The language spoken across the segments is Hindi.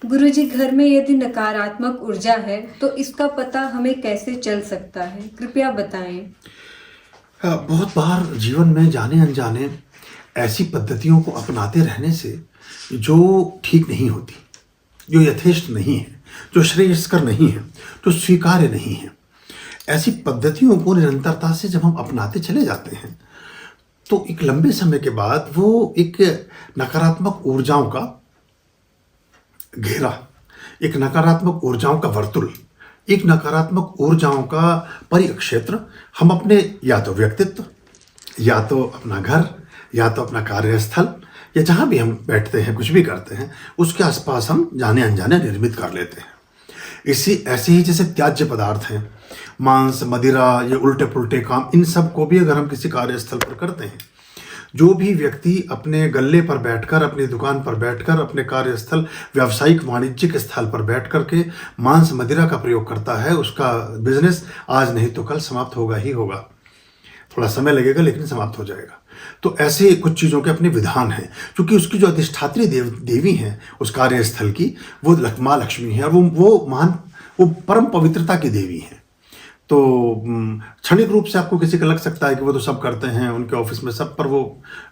गुरुजी, घर में यदि नकारात्मक ऊर्जा है तो इसका पता हमें कैसे चल सकता है? कृपया बताएं। बहुत बार जीवन में जाने अनजाने ऐसी पद्धतियों को अपनाते रहने से जो ठीक नहीं होती, जो यथेष्ट नहीं है, जो श्रेयस्कर नहीं है, जो स्वीकार्य नहीं है, ऐसी पद्धतियों को निरंतरता से जब हम अपनाते चले जाते हैं तो एक लंबे समय के बाद वो एक नकारात्मक ऊर्जाओं का घेरा, एक नकारात्मक ऊर्जाओं का वर्तुल, एक नकारात्मक ऊर्जाओं का परिक्षेत्र हम अपने या तो व्यक्तित्व, या तो अपना घर, या तो अपना कार्यस्थल, या जहाँ भी हम बैठते हैं, कुछ भी करते हैं, उसके आसपास हम जाने अनजाने निर्मित कर लेते हैं। इसी ऐसे ही जैसे त्याज्य पदार्थ हैं, मांस, मदिरा, ये उल्टे पुल्टे काम, इन सब को भी अगर हम किसी कार्यस्थल पर करते हैं, जो भी व्यक्ति अपने गल्ले पर बैठकर, अपनी दुकान पर बैठकर, अपने कार्यस्थल, व्यावसायिक वाणिज्यिक स्थल पर बैठ करके मांस मदिरा का प्रयोग करता है, उसका बिजनेस आज नहीं तो कल समाप्त होगा ही होगा। थोड़ा समय लगेगा लेकिन समाप्त हो जाएगा। तो ऐसे कुछ चीज़ों के अपने विधान हैं, क्योंकि उसकी जो अधिष्ठात्री देवी हैं उस कार्यस्थल की, वो माँ लक्ष्मी है, और वो महान, वो परम पवित्रता की देवी हैं। तो क्षणिक रूप से आपको किसी का लग सकता है कि वो तो सब करते हैं उनके ऑफिस में सब, पर वो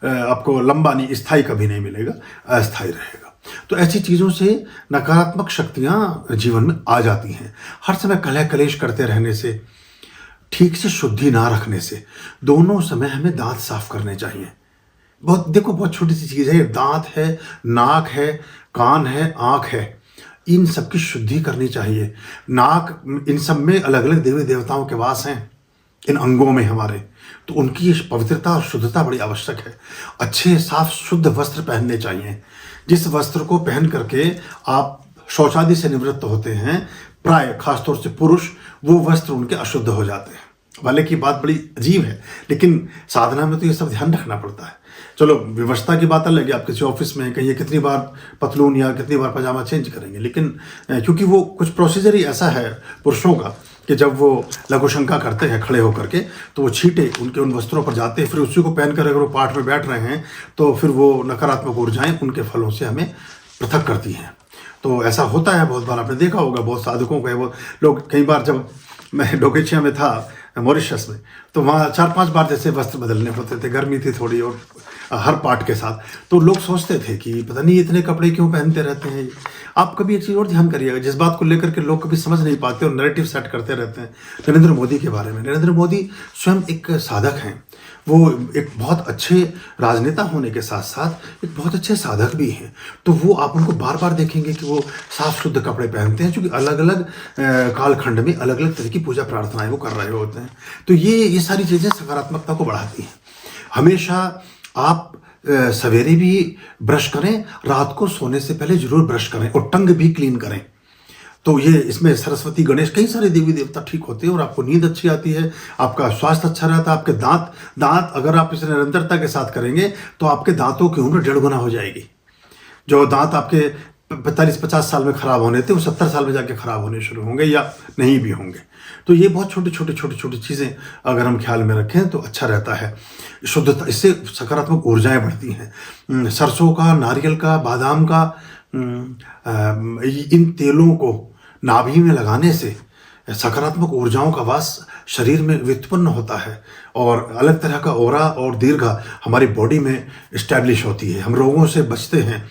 आपको लंबा नहीं, स्थायी कभी नहीं मिलेगा, अस्थायी रहेगा। तो ऐसी चीज़ों से नकारात्मक शक्तियाँ जीवन में आ जाती हैं। हर समय कलह कलेश करते रहने से, ठीक से शुद्धि ना रखने से, दोनों समय हमें दांत साफ करने चाहिए। बहुत छोटी सी चीज़ है ये, दांत है, नाक है, कान है, आँख है, इन सब की शुद्धि करनी चाहिए। नाक, इन सब में अलग अलग देवी देवताओं के वास हैं, इन अंगों में हमारे, तो उनकी पवित्रता और शुद्धता बड़ी आवश्यक है। अच्छे साफ शुद्ध वस्त्र पहनने चाहिए। जिस वस्त्र को पहन करके आप शौचादि से निवृत्त होते हैं, प्राय खासतौर से पुरुष, वो वस्त्र उनके अशुद्ध हो जाते हैं। वाले की बात बड़ी अजीब है, लेकिन साधना में तो ये सब ध्यान रखना पड़ता है। चलो, व्यवस्था की बात अलग है, आप किसी ऑफिस में कहीं कितनी बार पतलून या कितनी बार पजामा चेंज करेंगे, लेकिन क्योंकि वो कुछ प्रोसीजर ही ऐसा है पुरुषों का कि जब वो लघु शंका करते हैं खड़े होकर के, तो वो छींटे उनके उन वस्त्रों पर जाते हैं, फिर उसी को पहनकर अगर वो पाठ में बैठ रहे हैं तो फिर वो नकारात्मक ऊर्जाएं उनके फलों से हमें पृथक करती हैं। तो ऐसा होता है, बहुत बार आपने देखा होगा, बहुत साधकों को, वो लोग, कई बार जब मैं डोकेशिया में था, मॉरिशस में, तो वहाँ 4-5 बार जैसे वस्त्र बदलने होते थे, गर्मी थी थोड़ी और हर पार्ट के साथ, तो लोग सोचते थे कि पता नहीं इतने कपड़े क्यों पहनते रहते हैं। आप कभी एक चीज़ और ध्यान करिएगा, जिस बात को लेकर के लोग कभी समझ नहीं पाते और नैरेटिव सेट करते रहते हैं नरेंद्र मोदी के बारे में। नरेंद्र मोदी स्वयं एक साधक हैं, वो एक बहुत अच्छे राजनेता होने के साथ साथ एक बहुत अच्छे साधक भी हैं। तो वो आप उनको बार बार देखेंगे कि वो साफ शुद्ध कपड़े पहनते हैं, क्योंकि अलग अलग कालखंड में अलग अलग तरह की पूजा प्रार्थनाएं वो कर रहे होते हैं। तो ये सारी चीज़ें सकारात्मकता को बढ़ाती हैं। हमेशा आप सवेरे भी ब्रश करें, रात को सोने से पहले जरूर ब्रश करें, और टंग भी क्लीन करें। तो ये इसमें सरस्वती, गणेश, कई सारे देवी देवता ठीक होते हैं और आपको नींद अच्छी आती है, आपका स्वास्थ्य अच्छा रहता है। आपके दांत अगर आप इसे निरंतरता के साथ करेंगे तो आपके दांतों की उम्र 1.5 गुना हो जाएगी। जो दांत आपके 45-50 साल में खराब होने थे, वो 70 साल में जाके खराब होने शुरू होंगे या नहीं भी होंगे। तो ये बहुत छोटी चीज़ें अगर हम ख्याल में रखें तो अच्छा रहता है। शुद्धता, इससे सकारात्मक ऊर्जाएं बढ़ती हैं। सरसों का, नारियल का, बादाम का, इन तेलों को नाभि में लगाने से सकारात्मक ऊर्जाओं का वास शरीर में व्युत्पन्न होता है, और अलग तरह का ओरा और दीर्घा हमारी बॉडी में इस्टेब्लिश होती है। हम रोगों से बचते हैं,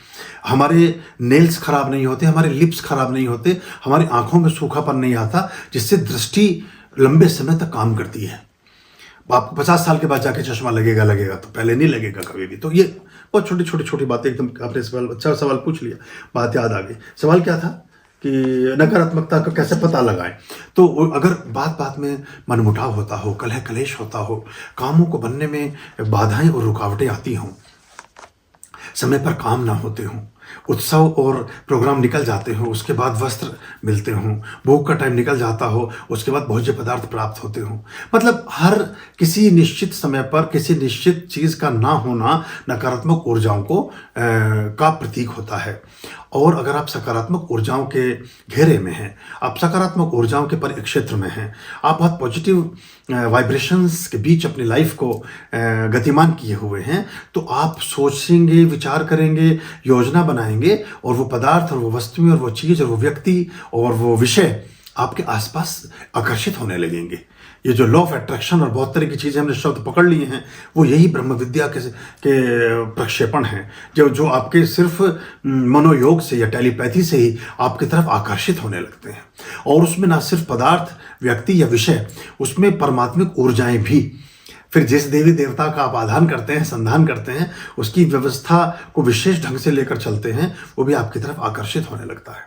हमारे नेल्स खराब नहीं होते, हमारे लिप्स खराब नहीं होते, हमारी आंखों में सूखापन नहीं आता, जिससे दृष्टि लंबे समय तक काम करती है। आपको 50 साल के बाद जाके चश्मा लगेगा तो पहले नहीं लगेगा कभी भी। तो ये बहुत छोटी बातें, एकदम आपने सवाल, अच्छा सवाल पूछ लिया, बात याद आ गई। सवाल क्या था कि नकारात्मकता का कैसे पता लगाएं। तो अगर बात में मनमुटाव होता हो, कलह कलेश होता हो, कामों को बनने में बाधाएं और रुकावटें आती हों, समय पर काम ना होते हों, उत्सव और प्रोग्राम निकल जाते हो, उसके बाद वस्त्र मिलते हों, भोग का टाइम निकल जाता हो, उसके बाद भोज्य पदार्थ प्राप्त होते हों, मतलब हर किसी निश्चित समय पर किसी निश्चित चीज़ का ना होना नकारात्मक ऊर्जाओं को का प्रतीक होता है। और अगर आप सकारात्मक ऊर्जाओं के घेरे में हैं, आप सकारात्मक ऊर्जाओं के परिक्षेत्र में हैं, आप बहुत पॉजिटिव वाइब्रेशंस के बीच अपनी लाइफ को गतिमान किए हुए हैं, तो आप सोचेंगे, विचार करेंगे, योजना बनाएंगे और वो पदार्थ और वो वस्तुएं और वो चीज़ और वो व्यक्ति और वो विषय आपके आसपास आकर्षित होने लगेंगे। ये जो लॉ ऑफ अट्रैक्शन और बहुत तरह की चीज़ें हमने शब्द पकड़ लिए हैं, वो यही ब्रह्म विद्या के प्रक्षेपण हैं जो आपके सिर्फ मनोयोग से या टेलीपैथी से ही आपकी तरफ आकर्षित होने लगते हैं। और उसमें ना सिर्फ पदार्थ, व्यक्ति या विषय, उसमें परमात्मिक ऊर्जाएं भी। फिर जिस देवी देवता का आप आधान करते हैं, संधान करते हैं, उसकी व्यवस्था को विशेष ढंग से लेकर चलते हैं, वो भी आपकी तरफ आकर्षित होने लगता है।